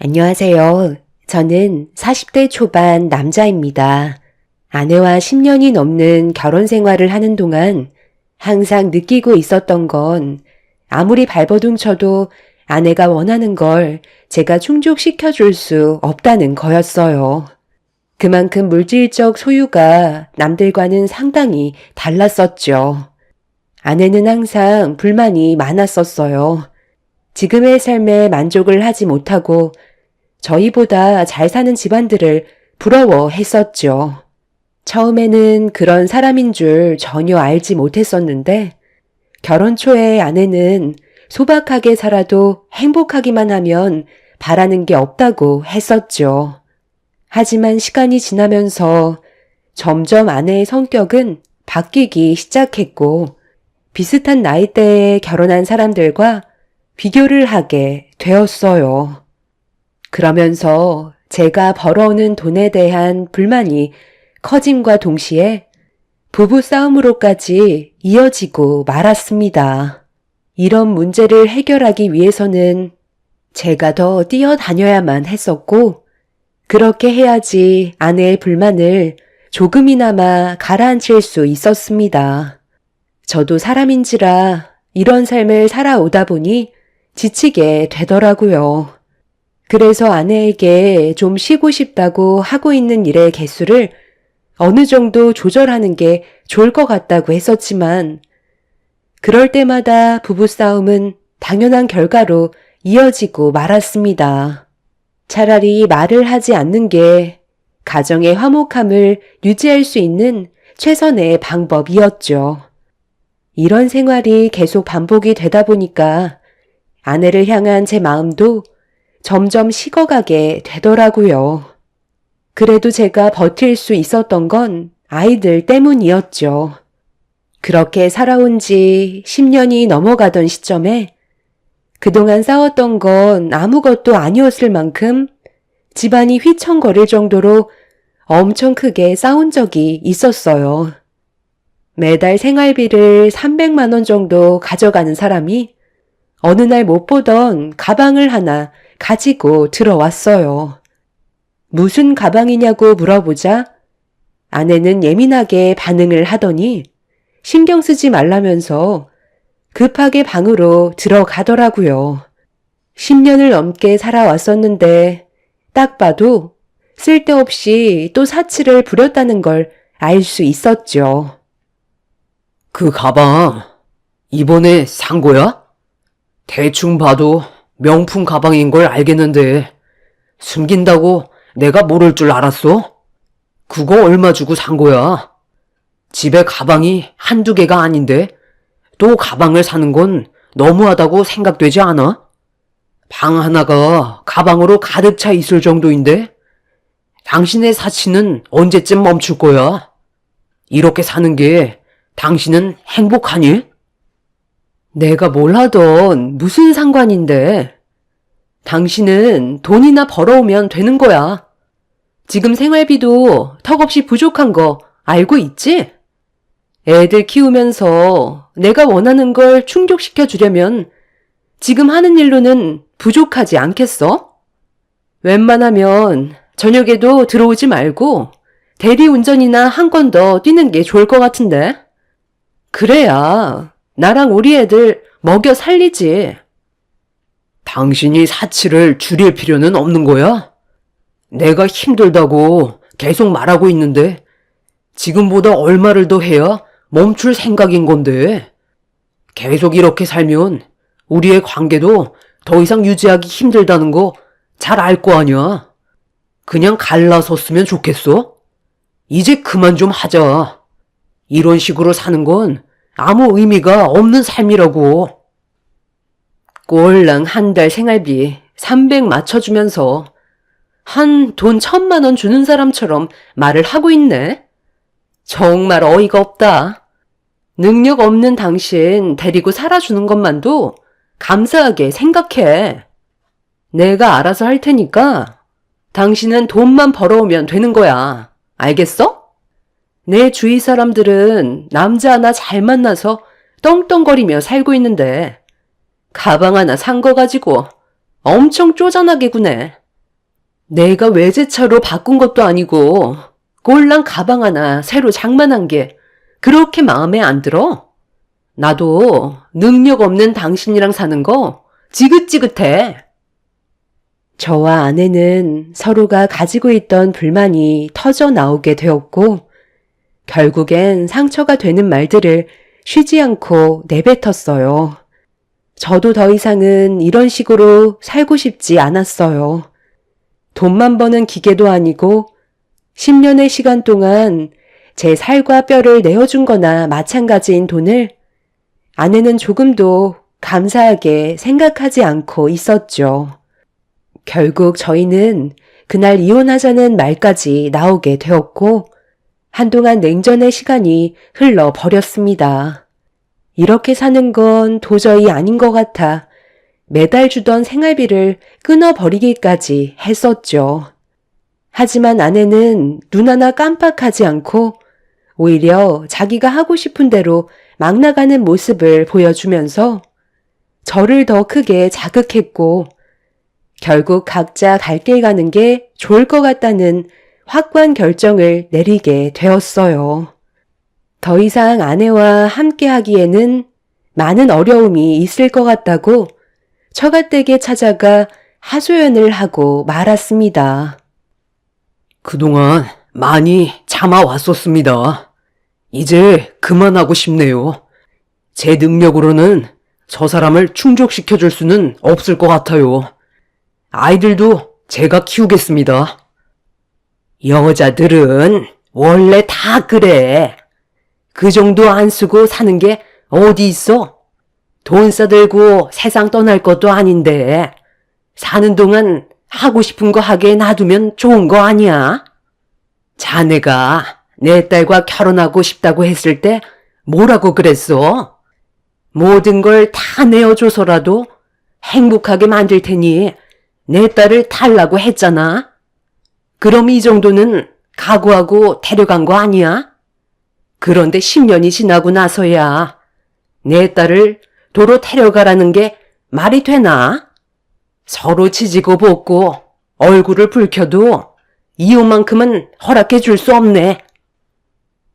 안녕하세요. 저는 40대 초반 남자입니다. 아내와 10년이 넘는 결혼 생활을 하는 동안 항상 느끼고 있었던 건 아무리 발버둥 쳐도 아내가 원하는 걸 제가 충족시켜 줄 수 없다는 거였어요. 그만큼 물질적 소유가 남들과는 상당히 달랐었죠. 아내는 항상 불만이 많았었어요. 지금의 삶에 만족을 하지 못하고 저희보다 잘 사는 집안들을 부러워했었죠. 처음에는 그런 사람인 줄 전혀 알지 못했었는데 결혼 초에 아내는 소박하게 살아도 행복하기만 하면 바라는 게 없다고 했었죠. 하지만 시간이 지나면서 점점 아내의 성격은 바뀌기 시작했고 비슷한 나이대에 결혼한 사람들과 비교를 하게 되었어요. 그러면서 제가 벌어오는 돈에 대한 불만이 커짐과 동시에 부부싸움으로까지 이어지고 말았습니다. 이런 문제를 해결하기 위해서는 제가 더 뛰어다녀야만 했었고 그렇게 해야지 아내의 불만을 조금이나마 가라앉힐 수 있었습니다. 저도 사람인지라 이런 삶을 살아오다 보니 지치게 되더라고요. 그래서 아내에게 좀 쉬고 싶다고 하고 있는 일의 개수를 어느 정도 조절하는 게 좋을 것 같다고 했었지만 그럴 때마다 부부싸움은 당연한 결과로 이어지고 말았습니다. 차라리 말을 하지 않는 게 가정의 화목함을 유지할 수 있는 최선의 방법이었죠. 이런 생활이 계속 반복이 되다 보니까 아내를 향한 제 마음도 점점 식어가게 되더라고요. 그래도 제가 버틸 수 있었던 건 아이들 때문이었죠. 그렇게 살아온 지 10년이 넘어가던 시점에 그동안 싸웠던 건 아무것도 아니었을 만큼 집안이 휘청거릴 정도로 엄청 크게 싸운 적이 있었어요. 매달 생활비를 300만 원 정도 가져가는 사람이 어느 날 못 보던 가방을 하나 가지고 들어왔어요. 무슨 가방이냐고 물어보자 아내는 예민하게 반응을 하더니 신경 쓰지 말라면서 급하게 방으로 들어가더라고요. 10년을 넘게 살아왔었는데 딱 봐도 쓸데없이 또 사치를 부렸다는 걸 알 수 있었죠. 그 가방, 이번에 산 거야? 대충 봐도 명품 가방인 걸 알겠는데, 숨긴다고 내가 모를 줄 알았어? 그거 얼마 주고 산 거야? 집에 가방이 한두 개가 아닌데, 또 가방을 사는 건 너무하다고 생각되지 않아? 방 하나가 가방으로 가득 차 있을 정도인데, 당신의 사치는 언제쯤 멈출 거야? 이렇게 사는 게 당신은 행복하니? 내가 뭘 하던 무슨 상관인데. 당신은 돈이나 벌어오면 되는 거야. 지금 생활비도 턱없이 부족한 거 알고 있지? 애들 키우면서 내가 원하는 걸 충족시켜 주려면 지금 하는 일로는 부족하지 않겠어? 웬만하면 저녁에도 들어오지 말고 대리운전이나 한 건 더 뛰는 게 좋을 것 같은데. 그래야 나랑 우리 애들 먹여 살리지. 당신이 사치를 줄일 필요는 없는 거야? 내가 힘들다고 계속 말하고 있는데, 지금보다 얼마를 더 해야 멈출 생각인 건데, 계속 이렇게 살면 우리의 관계도 더 이상 유지하기 힘들다는 거 잘 알 거 아니야. 그냥 갈라섰으면 좋겠어? 이제 그만 좀 하자. 이런 식으로 사는 건 아무 의미가 없는 삶이라고. 꼴랑 한 달 생활비 300 맞춰주면서 한 돈 1,000만 원 주는 사람처럼 말을 하고 있네. 정말 어이가 없다. 능력 없는 당신 데리고 살아주는 것만도 감사하게 생각해. 내가 알아서 할 테니까 당신은 돈만 벌어오면 되는 거야. 알겠어? 내 주위 사람들은 남자 하나 잘 만나서 떵떵거리며 살고 있는데 가방 하나 산 거 가지고 엄청 쪼잔하게 구네. 내가 외제차로 바꾼 것도 아니고 꼴랑 가방 하나 새로 장만한 게 그렇게 마음에 안 들어? 나도 능력 없는 당신이랑 사는 거 지긋지긋해. 저와 아내는 서로가 가지고 있던 불만이 터져 나오게 되었고 결국엔 상처가 되는 말들을 쉬지 않고 내뱉었어요. 저도 더 이상은 이런 식으로 살고 싶지 않았어요. 돈만 버는 기계도 아니고 10년의 시간 동안 제 살과 뼈를 내어준 거나 마찬가지인 돈을 아내는 조금도 감사하게 생각하지 않고 있었죠. 결국 저희는 그날 이혼하자는 말까지 나오게 되었고 한동안 냉전의 시간이 흘러버렸습니다. 이렇게 사는 건 도저히 아닌 것 같아 매달 주던 생활비를 끊어버리기까지 했었죠. 하지만 아내는 눈 하나 깜빡하지 않고 오히려 자기가 하고 싶은 대로 막 나가는 모습을 보여주면서 저를 더 크게 자극했고 결국 각자 갈 길 가는 게 좋을 것 같다는 확고한 결정을 내리게 되었어요. 더 이상 아내와 함께 하기에는 많은 어려움이 있을 것 같다고 처갓댁에 찾아가 하소연을 하고 말았습니다. 그동안 많이 참아왔었습니다. 이제 그만하고 싶네요. 제 능력으로는 저 사람을 충족시켜줄 수는 없을 것 같아요. 아이들도 제가 키우겠습니다. 여자들은 원래 다 그래. 그 정도 안 쓰고 사는 게 어디 있어? 돈 써들고 세상 떠날 것도 아닌데 사는 동안 하고 싶은 거 하게 놔두면 좋은 거 아니야? 자네가 내 딸과 결혼하고 싶다고 했을 때 뭐라고 그랬어? 모든 걸 다 내어줘서라도 행복하게 만들 테니 내 딸을 달라고 했잖아. 그럼 이 정도는 각오하고 데려간 거 아니야? 그런데 10년이 지나고 나서야 내 딸을 도로 데려가라는 게 말이 되나? 서로 지지고 볶고 얼굴을 붉혀도 이혼만큼은 허락해 줄 수 없네.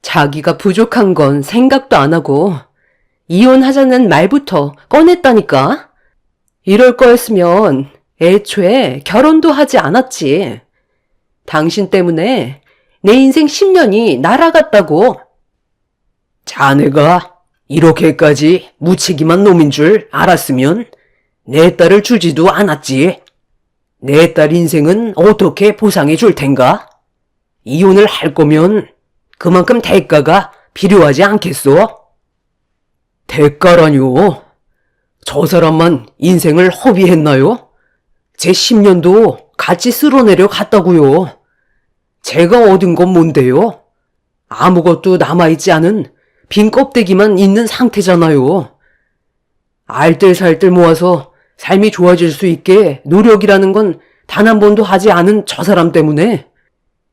자기가 부족한 건 생각도 안 하고 이혼하자는 말부터 꺼냈다니까. 이럴 거였으면 애초에 결혼도 하지 않았지. 당신 때문에 내 인생 10년이 날아갔다고. 자네가 이렇게까지 무책임한 놈인 줄 알았으면 내 딸을 주지도 않았지. 내 딸 인생은 어떻게 보상해 줄 텐가? 이혼을 할 거면 그만큼 대가가 필요하지 않겠소? 대가라뇨? 저 사람만 인생을 허비했나요? 제 10년도 같이 쓸어내려 갔다고요. 제가 얻은 건 뭔데요? 아무것도 남아있지 않은 빈 껍데기만 있는 상태잖아요. 알뜰살뜰 모아서 삶이 좋아질 수 있게 노력이라는 건 단 한 번도 하지 않은 저 사람 때문에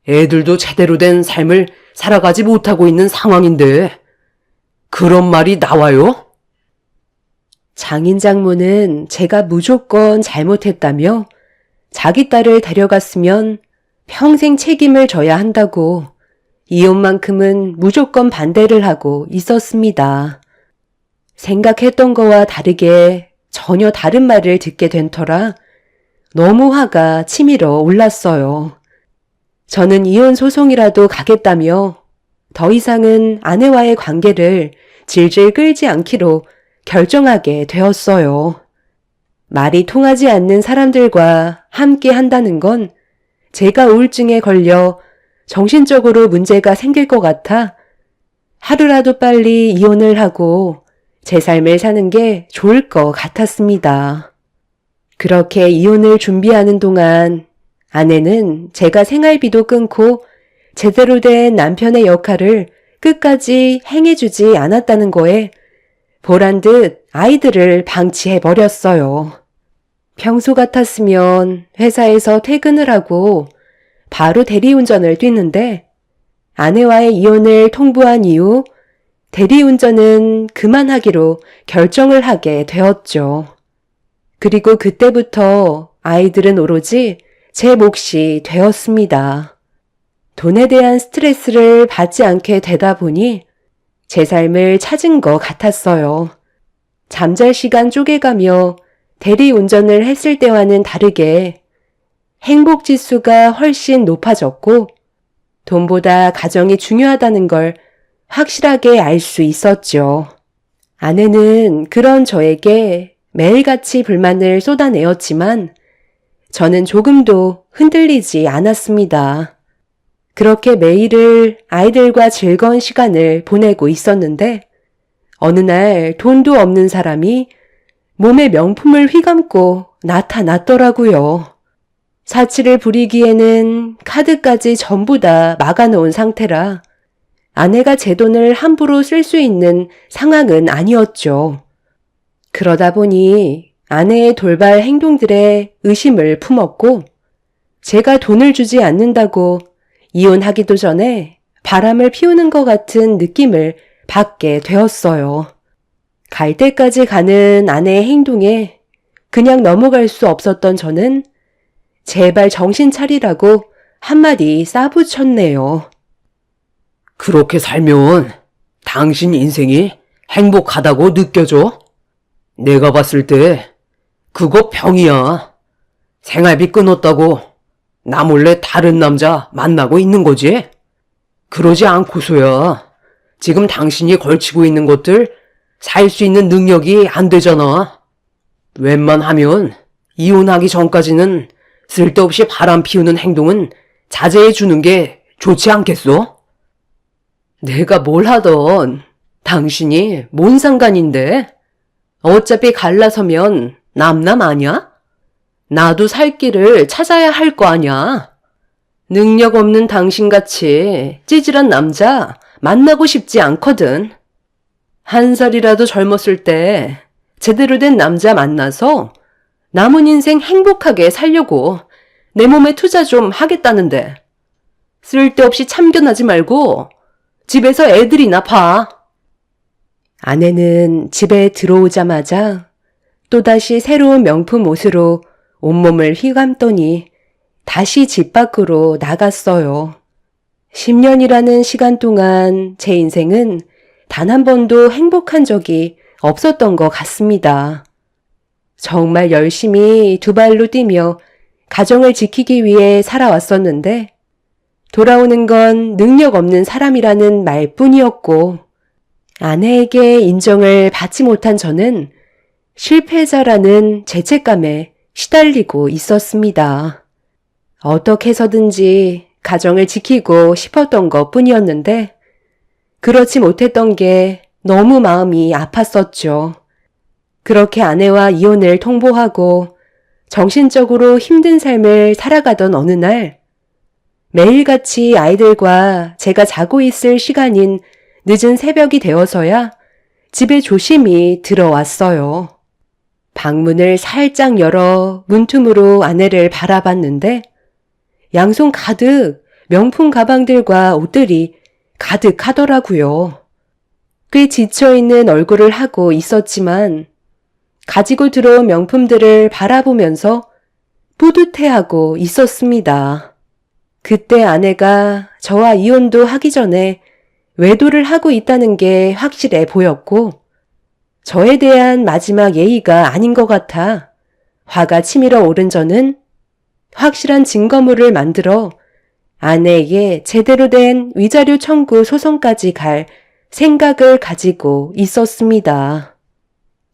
애들도 제대로 된 삶을 살아가지 못하고 있는 상황인데 그런 말이 나와요? 장인 장모는 제가 무조건 잘못했다며 자기 딸을 데려갔으면 평생 책임을 져야 한다고 이혼만큼은 무조건 반대를 하고 있었습니다. 생각했던 거와 다르게 전혀 다른 말을 듣게 된 터라 너무 화가 치밀어 올랐어요. 저는 이혼 소송이라도 가겠다며 더 이상은 아내와의 관계를 질질 끌지 않기로 결정하게 되었어요. 말이 통하지 않는 사람들과 함께 한다는 건 제가 우울증에 걸려 정신적으로 문제가 생길 것 같아 하루라도 빨리 이혼을 하고 제 삶을 사는 게 좋을 것 같았습니다. 그렇게 이혼을 준비하는 동안 아내는 제가 생활비도 끊고 제대로 된 남편의 역할을 끝까지 행해주지 않았다는 거에 보란 듯 아이들을 방치해버렸어요. 평소 같았으면 회사에서 퇴근을 하고 바로 대리운전을 뛰는데 아내와의 이혼을 통보한 이후 대리운전은 그만하기로 결정을 하게 되었죠. 그리고 그때부터 아이들은 오로지 제 몫이 되었습니다. 돈에 대한 스트레스를 받지 않게 되다 보니 제 삶을 찾은 것 같았어요. 잠잘 시간 쪼개가며 대리운전을 했을 때와는 다르게 행복 지수가 훨씬 높아졌고 돈보다 가정이 중요하다는 걸 확실하게 알 수 있었죠. 아내는 그런 저에게 매일같이 불만을 쏟아내었지만 저는 조금도 흔들리지 않았습니다. 그렇게 매일을 아이들과 즐거운 시간을 보내고 있었는데 어느 날 돈도 없는 사람이 몸에 명품을 휘감고 나타났더라고요. 사치를 부리기에는 카드까지 전부 다 막아놓은 상태라 아내가 제 돈을 함부로 쓸 수 있는 상황은 아니었죠. 그러다 보니 아내의 돌발 행동들에 의심을 품었고 제가 돈을 주지 않는다고 이혼하기도 전에 바람을 피우는 것 같은 느낌을 받게 되었어요. 갈 때까지 가는 아내의 행동에 그냥 넘어갈 수 없었던 저는 제발 정신 차리라고 한마디 싸붙였네요. 그렇게 살면 당신 인생이 행복하다고 느껴져? 내가 봤을 때 그거 병이야. 생활비 끊었다고 나 몰래 다른 남자 만나고 있는 거지? 그러지 않고서야 지금 당신이 걸치고 있는 것들 살 수 있는 능력이 안 되잖아. 웬만하면 이혼하기 전까지는 쓸데없이 바람 피우는 행동은 자제해 주는 게 좋지 않겠어? 내가 뭘 하던 당신이 뭔 상관인데? 어차피 갈라서면 남남 아냐? 나도 살 길을 찾아야 할 거 아냐? 능력 없는 당신같이 찌질한 남자 만나고 싶지 않거든. 한 살이라도 젊었을 때 제대로 된 남자 만나서 남은 인생 행복하게 살려고 내 몸에 투자 좀 하겠다는데 쓸데없이 참견하지 말고 집에서 애들이나 봐. 아내는 집에 들어오자마자 또다시 새로운 명품 옷으로 온몸을 휘감더니 다시 집 밖으로 나갔어요. 10년이라는 시간 동안 제 인생은 단 한 번도 행복한 적이 없었던 것 같습니다. 정말 열심히 두 발로 뛰며 가정을 지키기 위해 살아왔었는데 돌아오는 건 능력 없는 사람이라는 말뿐이었고 아내에게 인정을 받지 못한 저는 실패자라는 죄책감에 시달리고 있었습니다. 어떻게 해서든지 가정을 지키고 싶었던 것 뿐이었는데 그렇지 못했던 게 너무 마음이 아팠었죠. 그렇게 아내와 이혼을 통보하고 정신적으로 힘든 삶을 살아가던 어느 날 매일같이 아이들과 제가 자고 있을 시간인 늦은 새벽이 되어서야 집에 조심히 들어왔어요. 방문을 살짝 열어 문틈으로 아내를 바라봤는데 양손 가득 명품 가방들과 옷들이 가득하더라고요. 꽤 지쳐있는 얼굴을 하고 있었지만 가지고 들어온 명품들을 바라보면서 뿌듯해하고 있었습니다. 그때 아내가 저와 이혼도 하기 전에 외도를 하고 있다는 게 확실해 보였고 저에 대한 마지막 예의가 아닌 것 같아 화가 치밀어 오른 저는 확실한 증거물을 만들어 아내에게 제대로 된 위자료 청구 소송까지 갈 생각을 가지고 있었습니다.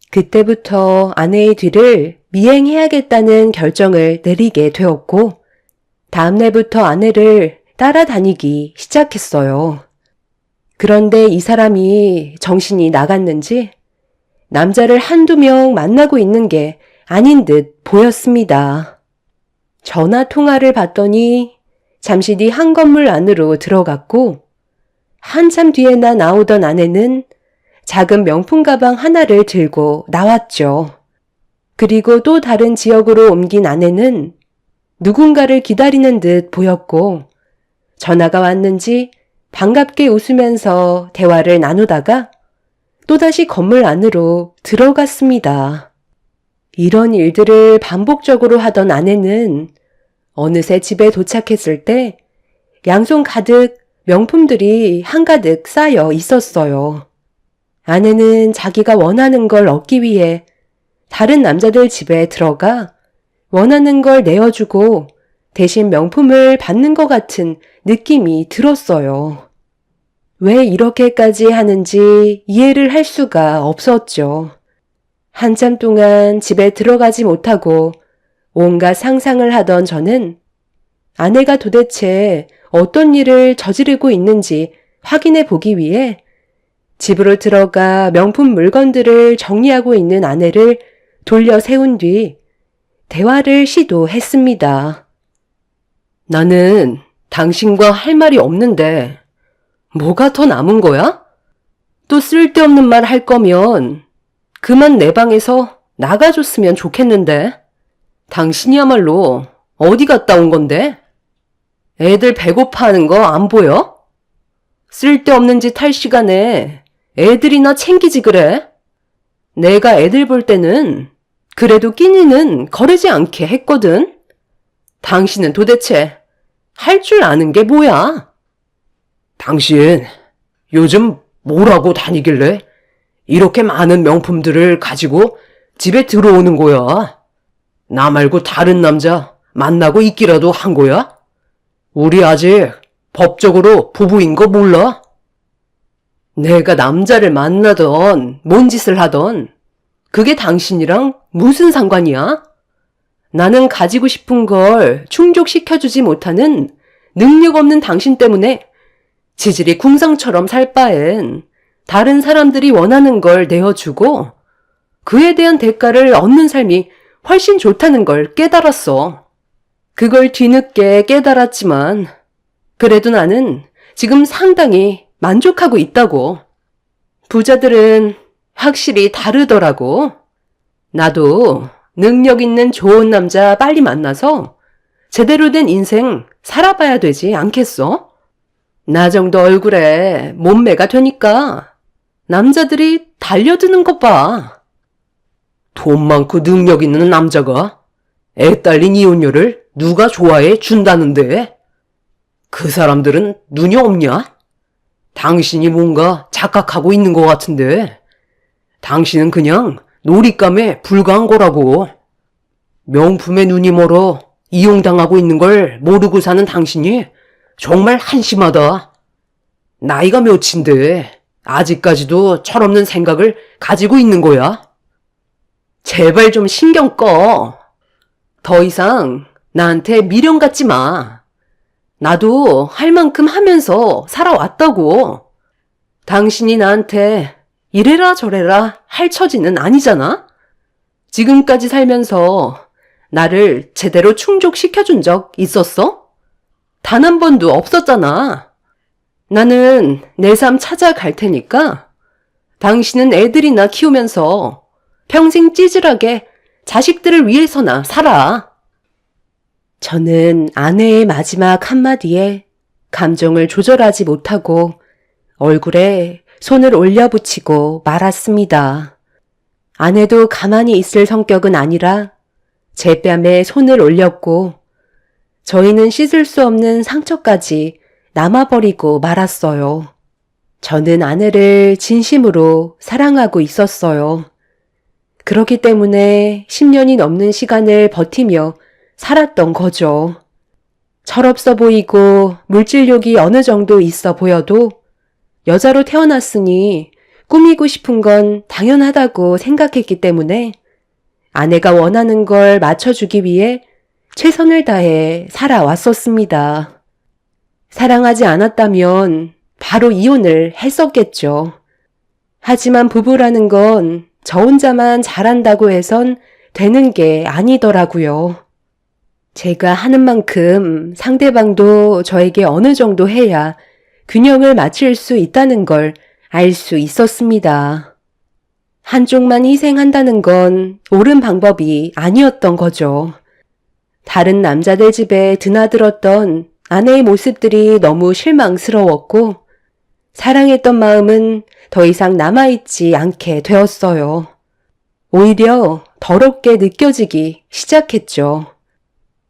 그때부터 아내의 뒤를 미행해야겠다는 결정을 내리게 되었고 다음날부터 아내를 따라다니기 시작했어요. 그런데 이 사람이 정신이 나갔는지 남자를 한두 명 만나고 있는 게 아닌 듯 보였습니다. 전화 통화를 받더니 잠시 뒤 한 건물 안으로 들어갔고 한참 뒤에나 나오던 아내는 작은 명품 가방 하나를 들고 나왔죠. 그리고 또 다른 지역으로 옮긴 아내는 누군가를 기다리는 듯 보였고 전화가 왔는지 반갑게 웃으면서 대화를 나누다가 또다시 건물 안으로 들어갔습니다. 이런 일들을 반복적으로 하던 아내는 어느새 집에 도착했을 때 양손 가득 명품들이 한가득 쌓여 있었어요. 아내는 자기가 원하는 걸 얻기 위해 다른 남자들 집에 들어가 원하는 걸 내어주고 대신 명품을 받는 것 같은 느낌이 들었어요. 왜 이렇게까지 하는지 이해를 할 수가 없었죠. 한참 동안 집에 들어가지 못하고 온갖 상상을 하던 저는 아내가 도대체 어떤 일을 저지르고 있는지 확인해 보기 위해 집으로 들어가 명품 물건들을 정리하고 있는 아내를 돌려 세운 뒤 대화를 시도했습니다. 나는 당신과 할 말이 없는데 뭐가 더 남은 거야? 또 쓸데없는 말 할 거면 그만 내 방에서 나가줬으면 좋겠는데. 당신이야말로 어디 갔다 온 건데? 애들 배고파하는 거 안 보여? 쓸데없는 짓 할 시간에 애들이나 챙기지 그래? 내가 애들 볼 때는 그래도 끼니는 거르지 않게 했거든. 당신은 도대체 할 줄 아는 게 뭐야? 당신, 요즘 뭐라고 다니길래 이렇게 많은 명품들을 가지고 집에 들어오는 거야? 나 말고 다른 남자 만나고 있기라도 한 거야? 우리 아직 법적으로 부부인 거 몰라? 내가 남자를 만나던 뭔 짓을 하던 그게 당신이랑 무슨 상관이야? 나는 가지고 싶은 걸 충족시켜주지 못하는 능력 없는 당신 때문에 지질이 궁상처럼 살 바엔 다른 사람들이 원하는 걸 내어주고 그에 대한 대가를 얻는 삶이 훨씬 좋다는 걸 깨달았어. 그걸 뒤늦게 깨달았지만 그래도 나는 지금 상당히 만족하고 있다고. 부자들은 확실히 다르더라고. 나도 능력 있는 좋은 남자 빨리 만나서 제대로 된 인생 살아봐야 되지 않겠어? 나 정도 얼굴에 몸매가 되니까 남자들이 달려드는 것 봐. 돈 많고 능력 있는 남자가 애 딸린 이혼녀를 누가 좋아해 준다는데? 그 사람들은 눈이 없냐? 당신이 뭔가 착각하고 있는 것 같은데 당신은 그냥 놀잇감에 불과한 거라고. 명품에 눈이 멀어 이용당하고 있는 걸 모르고 사는 당신이 정말 한심하다. 나이가 몇인데 아직까지도 철없는 생각을 가지고 있는 거야? 제발 좀 신경 꺼. 더 이상 나한테 미련 갖지 마. 나도 할 만큼 하면서 살아왔다고. 당신이 나한테 이래라 저래라 할 처지는 아니잖아? 지금까지 살면서 나를 제대로 충족시켜준 적 있었어? 단 한 번도 없었잖아. 나는 내 삶 찾아갈 테니까 당신은 애들이나 키우면서 평생 찌질하게 자식들을 위해서나 살아. 저는 아내의 마지막 한마디에 감정을 조절하지 못하고 얼굴에 손을 올려붙이고 말았습니다. 아내도 가만히 있을 성격은 아니라 제 뺨에 손을 올렸고 저희는 씻을 수 없는 상처까지 남아버리고 말았어요. 저는 아내를 진심으로 사랑하고 있었어요. 그렇기 때문에 10년이 넘는 시간을 버티며 살았던 거죠. 철없어 보이고 물질욕이 어느 정도 있어 보여도 여자로 태어났으니 꾸미고 싶은 건 당연하다고 생각했기 때문에 아내가 원하는 걸 맞춰주기 위해 최선을 다해 살아왔었습니다. 사랑하지 않았다면 바로 이혼을 했었겠죠. 하지만 부부라는 건 저 혼자만 잘한다고 해선 되는 게 아니더라고요. 제가 하는 만큼 상대방도 저에게 어느 정도 해야 균형을 맞출 수 있다는 걸 알 수 있었습니다. 한쪽만 희생한다는 건 옳은 방법이 아니었던 거죠. 다른 남자들 집에 드나들었던 아내의 모습들이 너무 실망스러웠고 사랑했던 마음은 더 이상 남아있지 않게 되었어요. 오히려 더럽게 느껴지기 시작했죠.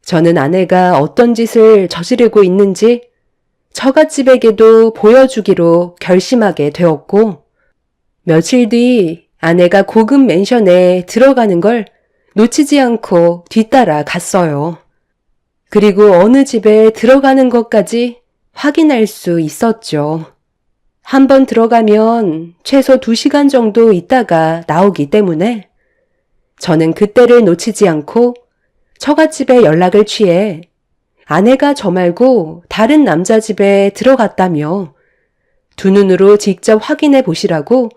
저는 아내가 어떤 짓을 저지르고 있는지 처갓집에게도 보여주기로 결심하게 되었고, 며칠 뒤 아내가 고급 맨션에 들어가는 걸 놓치지 않고 뒤따라 갔어요. 그리고 어느 집에 들어가는 것까지 확인할 수 있었죠. 한번 들어가면 최소 2시간 정도 있다가 나오기 때문에 저는 그때를 놓치지 않고 처갓집에 연락을 취해 아내가 저 말고 다른 남자 집에 들어갔다며 두 눈으로 직접 확인해 보시라고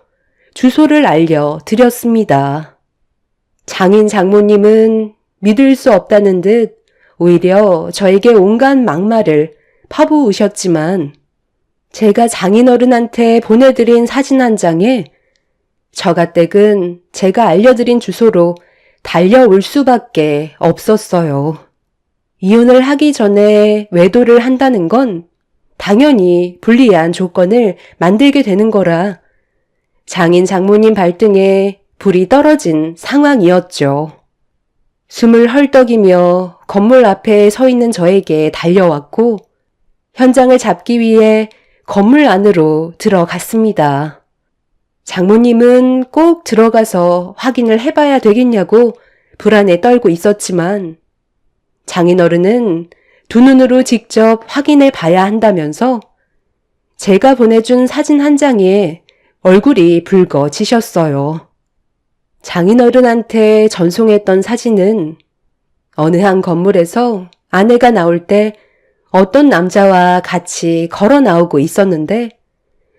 주소를 알려드렸습니다. 장인 장모님은 믿을 수 없다는 듯 오히려 저에게 온갖 막말을 퍼부으셨지만 제가 장인어른한테 보내드린 사진 한 장에 처가댁은 제가 알려드린 주소로 달려올 수밖에 없었어요. 이혼을 하기 전에 외도를 한다는 건 당연히 불리한 조건을 만들게 되는 거라 장인 장모님 발등에 불이 떨어진 상황이었죠. 숨을 헐떡이며 건물 앞에 서 있는 저에게 달려왔고 현장을 잡기 위해 건물 안으로 들어갔습니다. 장모님은 꼭 들어가서 확인을 해봐야 되겠냐고 불안에 떨고 있었지만 장인어른은 두 눈으로 직접 확인해 봐야 한다면서 제가 보내준 사진 한 장에 얼굴이 붉어지셨어요. 장인어른한테 전송했던 사진은 어느 한 건물에서 아내가 나올 때 어떤 남자와 같이 걸어 나오고 있었는데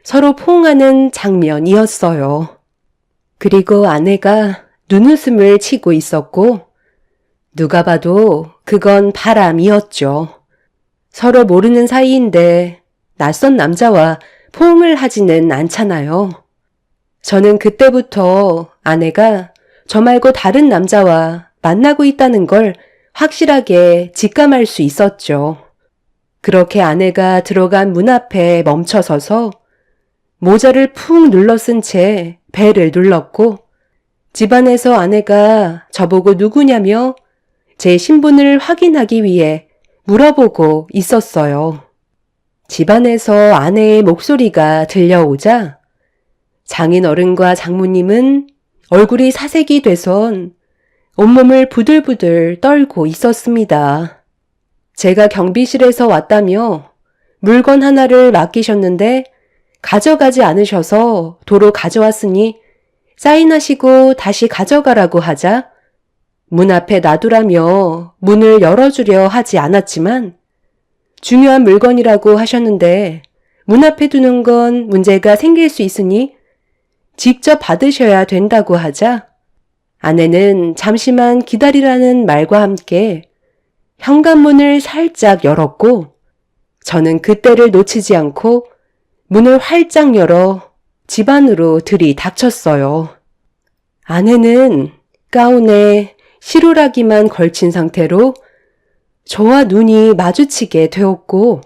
서로 포옹하는 장면이었어요. 그리고 아내가 눈웃음을 치고 있었고 누가 봐도 그건 바람이었죠. 서로 모르는 사이인데 낯선 남자와 포옹을 하지는 않잖아요. 저는 그때부터 아내가 저 말고 다른 남자와 만나고 있다는 걸 확실하게 직감할 수 있었죠. 그렇게 아내가 들어간 문 앞에 멈춰서서 모자를 푹 눌러 쓴 채 벨을 눌렀고 집안에서 아내가 저보고 누구냐며 제 신분을 확인하기 위해 물어보고 있었어요. 집안에서 아내의 목소리가 들려오자 장인어른과 장모님은 얼굴이 사색이 돼선 온몸을 부들부들 떨고 있었습니다. 제가 경비실에서 왔다며 물건 하나를 맡기셨는데 가져가지 않으셔서 도로 가져왔으니 사인하시고 다시 가져가라고 하자 문 앞에 놔두라며 문을 열어주려 하지 않았지만 중요한 물건이라고 하셨는데 문 앞에 두는 건 문제가 생길 수 있으니 직접 받으셔야 된다고 하자 아내는 잠시만 기다리라는 말과 함께 현관문을 살짝 열었고 저는 그때를 놓치지 않고 문을 활짝 열어 집 안으로 들이닥쳤어요. 아내는 가운에 시루라기만 걸친 상태로 저와 눈이 마주치게 되었고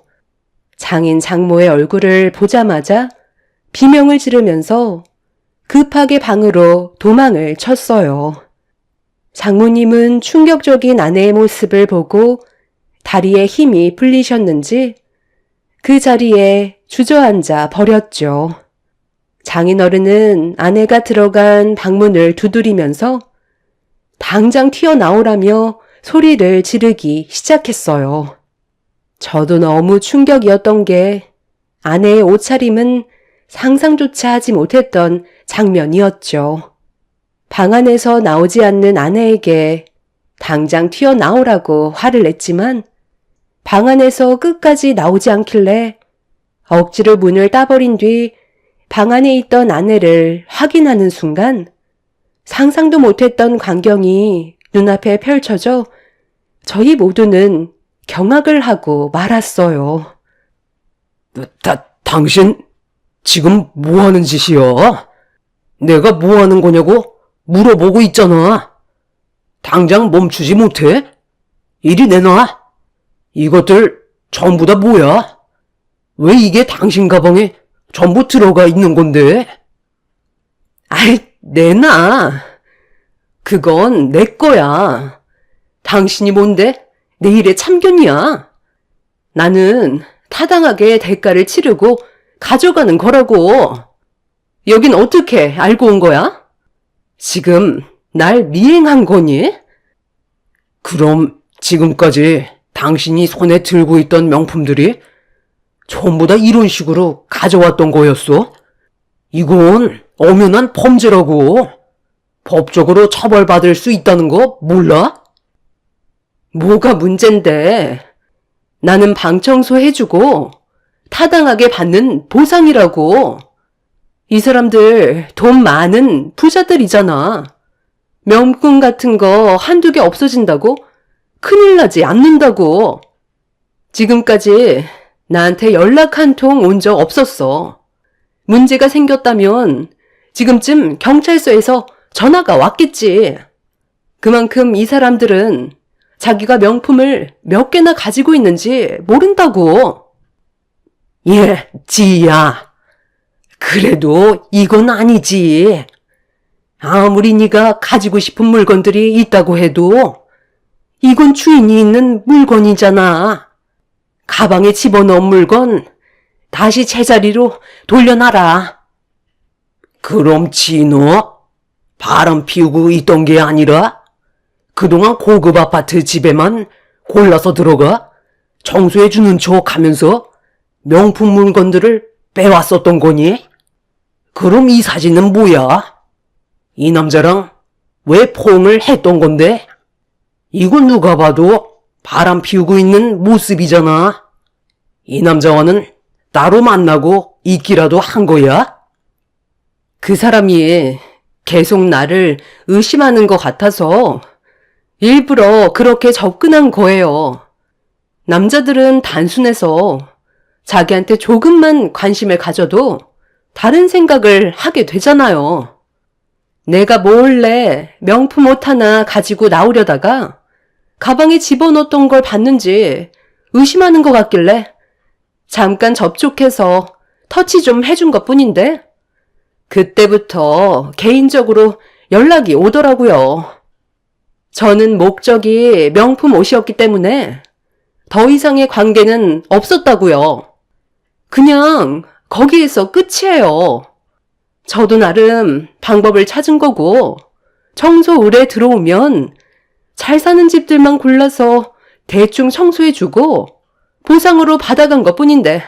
장인 장모의 얼굴을 보자마자 비명을 지르면서 급하게 방으로 도망을 쳤어요. 장모님은 충격적인 아내의 모습을 보고 다리에 힘이 풀리셨는지 그 자리에 주저앉아 버렸죠. 장인어른은 아내가 들어간 방문을 두드리면서 당장 튀어나오라며 소리를 지르기 시작했어요. 저도 너무 충격이었던 게 아내의 옷차림은 상상조차 하지 못했던 장면이었죠. 방 안에서 나오지 않는 아내에게 당장 튀어나오라고 화를 냈지만 방 안에서 끝까지 나오지 않길래 억지로 문을 따버린 뒤 방 안에 있던 아내를 확인하는 순간 상상도 못했던 광경이 눈앞에 펼쳐져 저희 모두는 경악을 하고 말았어요. 당신 지금 뭐 하는 짓이야? 내가 뭐 하는 거냐고 물어보고 있잖아. 당장 멈추지 못해? 이리 내놔. 이것들 전부 다 뭐야? 왜 이게 당신 가방에 전부 들어가 있는 건데? 아이, 내놔. 그건 내 거야. 당신이 뭔데? 내 일에 참견이야. 나는 타당하게 대가를 치르고 가져가는 거라고. 여긴 어떻게 알고 온 거야? 지금 날 미행한 거니? 그럼 지금까지 당신이 손에 들고 있던 명품들이 전부 다 이런 식으로 가져왔던 거였어? 이건 엄연한 범죄라고. 법적으로 처벌받을 수 있다는 거 몰라? 뭐가 문젠데. 나는 방 청소해주고 타당하게 받는 보상이라고. 이 사람들 돈 많은 부자들이잖아. 명품 같은 거 한두 개 없어진다고 큰일 나지 않는다고. 지금까지 나한테 연락 한 통 온 적 없었어. 문제가 생겼다면 지금쯤 경찰서에서 전화가 왔겠지. 그만큼 이 사람들은 자기가 명품을 몇 개나 가지고 있는지 모른다고. 예, 지희야. 그래도 이건 아니지. 아무리 네가 가지고 싶은 물건들이 있다고 해도 이건 주인이 있는 물건이잖아. 가방에 집어넣은 물건 다시 제자리로 돌려놔라. 그럼 진호, 바람 피우고 있던 게 아니라 그동안 고급 아파트 집에만 골라서 들어가 청소해주는 척 하면서 명품 물건들을 빼왔었던 거니? 그럼 이 사진은 뭐야? 이 남자랑 왜 포옹을 했던 건데? 이건 누가 봐도 바람 피우고 있는 모습이잖아. 이 남자와는 따로 만나고 있기라도 한 거야? 그 사람이 계속 나를 의심하는 것 같아서 일부러 그렇게 접근한 거예요. 남자들은 단순해서 자기한테 조금만 관심을 가져도 다른 생각을 하게 되잖아요. 내가 몰래 명품 옷 하나 가지고 나오려다가 가방에 집어넣었던 걸 봤는지 의심하는 것 같길래 잠깐 접촉해서 터치 좀 해준 것 뿐인데 그때부터 개인적으로 연락이 오더라고요. 저는 목적이 명품 옷이었기 때문에 더 이상의 관계는 없었다고요. 그냥 거기에서 끝이에요. 저도 나름 방법을 찾은 거고 청소 의뢰 들어오면 잘 사는 집들만 골라서 대충 청소해주고 보상으로 받아간 것뿐인데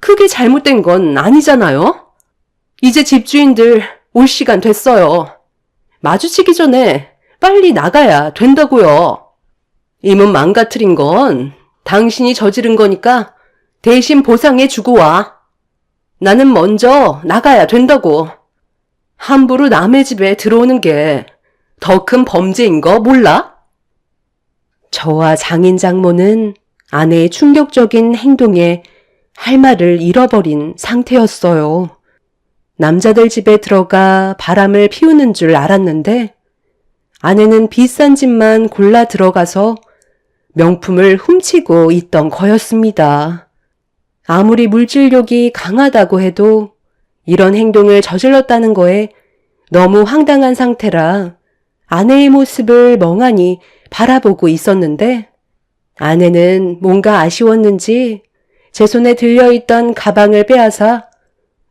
크게 잘못된 건 아니잖아요. 이제 집주인들 올 시간 됐어요. 마주치기 전에 빨리 나가야 된다고요. 이 문 망가뜨린 건 당신이 저지른 거니까 대신 보상해주고 와. 나는 먼저 나가야 된다고. 함부로 남의 집에 들어오는 게 더 큰 범죄인 거 몰라? 저와 장인 장모는 아내의 충격적인 행동에 할 말을 잃어버린 상태였어요. 남자들 집에 들어가 바람을 피우는 줄 알았는데 아내는 비싼 집만 골라 들어가서 명품을 훔치고 있던 거였습니다. 아무리 물질욕이 강하다고 해도 이런 행동을 저질렀다는 거에 너무 황당한 상태라 아내의 모습을 멍하니 바라보고 있었는데 아내는 뭔가 아쉬웠는지 제 손에 들려있던 가방을 빼앗아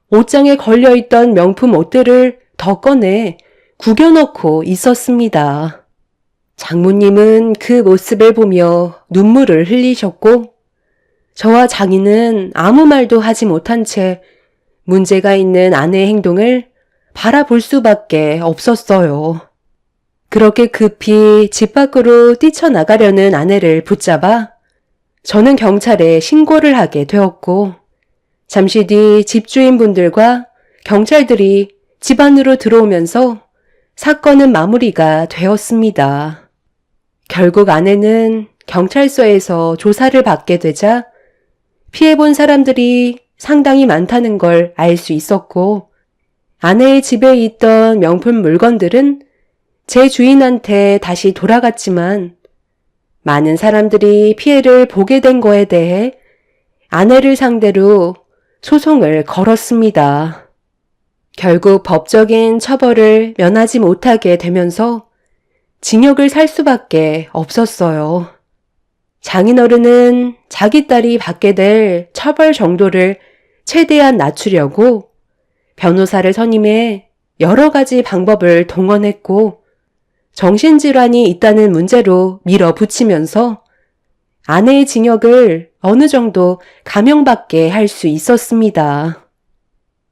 옷장에 걸려있던 명품 옷들을 더 꺼내 구겨넣고 있었습니다. 장모님은 그 모습을 보며 눈물을 흘리셨고 저와 장인은 아무 말도 하지 못한 채 문제가 있는 아내의 행동을 바라볼 수밖에 없었어요. 그렇게 급히 집 밖으로 뛰쳐나가려는 아내를 붙잡아 저는 경찰에 신고를 하게 되었고 잠시 뒤 집주인분들과 경찰들이 집 안으로 들어오면서 사건은 마무리가 되었습니다. 결국 아내는 경찰서에서 조사를 받게 되자 피해본 사람들이 상당히 많다는 걸 알 수 있었고 아내의 집에 있던 명품 물건들은 제 주인한테 다시 돌아갔지만 많은 사람들이 피해를 보게 된 거에 대해 아내를 상대로 소송을 걸었습니다. 결국 법적인 처벌을 면하지 못하게 되면서 징역을 살 수밖에 없었어요. 장인어른은 자기 딸이 받게 될 처벌 정도를 최대한 낮추려고 변호사를 선임해 여러 가지 방법을 동원했고 정신질환이 있다는 문제로 밀어붙이면서 아내의 징역을 어느 정도 감형받게 할 수 있었습니다.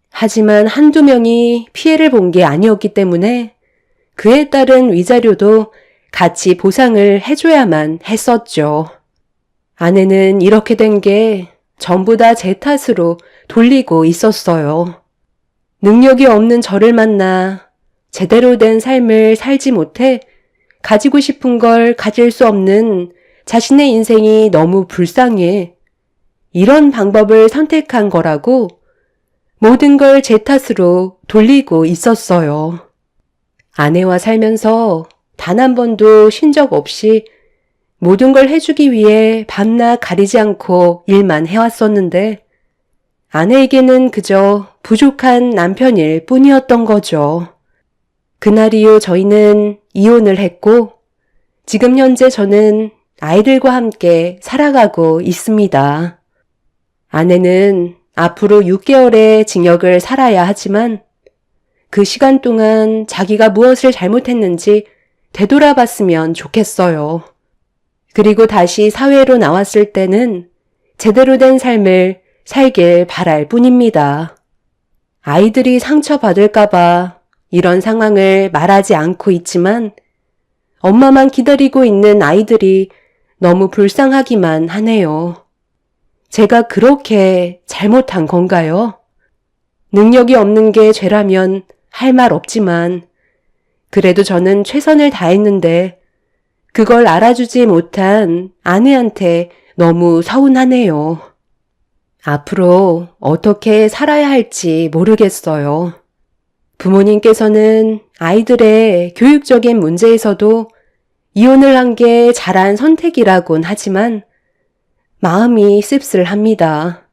하지만 한두 명이 피해를 본 게 아니었기 때문에 그에 따른 위자료도 같이 보상을 해줘야만 했었죠. 아내는 이렇게 된 게 전부 다 제 탓으로 돌리고 있었어요. 능력이 없는 저를 만나 제대로 된 삶을 살지 못해 가지고 싶은 걸 가질 수 없는 자신의 인생이 너무 불쌍해 이런 방법을 선택한 거라고 모든 걸 제 탓으로 돌리고 있었어요. 아내와 살면서 단 한 번도 쉰 적 없이 모든 걸 해주기 위해 밤낮 가리지 않고 일만 해왔었는데 아내에게는 그저 부족한 남편일 뿐이었던 거죠. 그날 이후 저희는 이혼을 했고 지금 현재 저는 아이들과 함께 살아가고 있습니다. 아내는 앞으로 6개월의 징역을 살아야 하지만 그 시간 동안 자기가 무엇을 잘못했는지 되돌아봤으면 좋겠어요. 그리고 다시 사회로 나왔을 때는 제대로 된 삶을 살길 바랄 뿐입니다. 아이들이 상처받을까봐 이런 상황을 말하지 않고 있지만 엄마만 기다리고 있는 아이들이 너무 불쌍하기만 하네요. 제가 그렇게 잘못한 건가요? 능력이 없는 게 죄라면 할 말 없지만 그래도 저는 최선을 다했는데 그걸 알아주지 못한 아내한테 너무 서운하네요. 앞으로 어떻게 살아야 할지 모르겠어요. 부모님께서는 아이들의 교육적인 문제에서도 이혼을 한 게 잘한 선택이라곤 하지만 마음이 씁쓸합니다.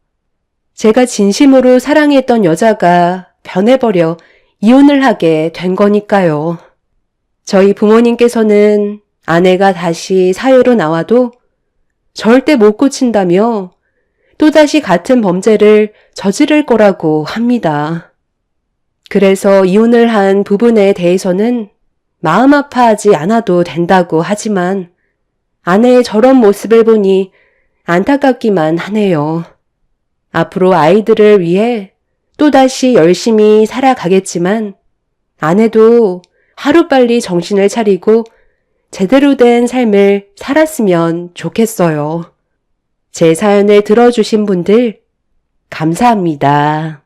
제가 진심으로 사랑했던 여자가 변해버려 이혼을 하게 된 거니까요. 저희 부모님께서는 아내가 다시 사회로 나와도 절대 못 고친다며 또다시 같은 범죄를 저지를 거라고 합니다. 그래서 이혼을 한 부분에 대해서는 마음 아파하지 않아도 된다고 하지만 아내의 저런 모습을 보니 안타깝기만 하네요. 앞으로 아이들을 위해 또다시 열심히 살아가겠지만 아내도 하루빨리 정신을 차리고 제대로 된 삶을 살았으면 좋겠어요. 제 사연을 들어주신 분들 감사합니다.